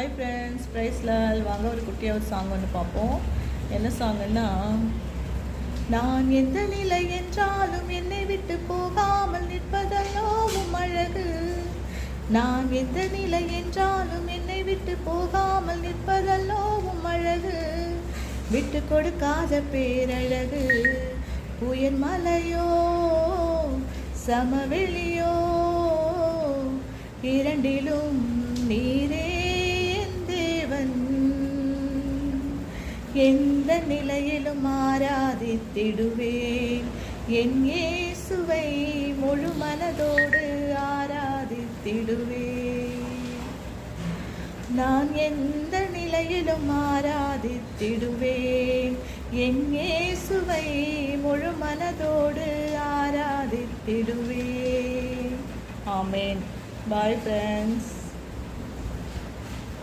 Hi friends, ப்ரைஸ்லால். வாங்க ஒரு குட்டியாக ஒரு சாங் ஒன்று பார்ப்போம். என்ன சாங்குன்னா, நான் எந்த நிலை என்றாலும் என்னை விட்டு போகாமல் நிற்பதல்லோவும் அழகு. நான் எந்த நிலை என்றாலும் என்னை விட்டு போகாமல் நிற்பதல்லோவும் அழகு. விட்டு கொடுக்காத பேரழகு. உயர் மலையோ சமவெளியோ இரண்டிலும் நீரே என் தேவன். எந்த நிலையிலும் ஆராதித்திடுவேன் என் இயேசுவை, முழு மனதோடு ஆராதித்திடுவேன். நான் எந்த நிலையிலும் ஆராதித்திடுவேன் என் இயேசுவை, முழு மனதோடு ஆராதித்திடுவேன். ஆமென். Bye friends.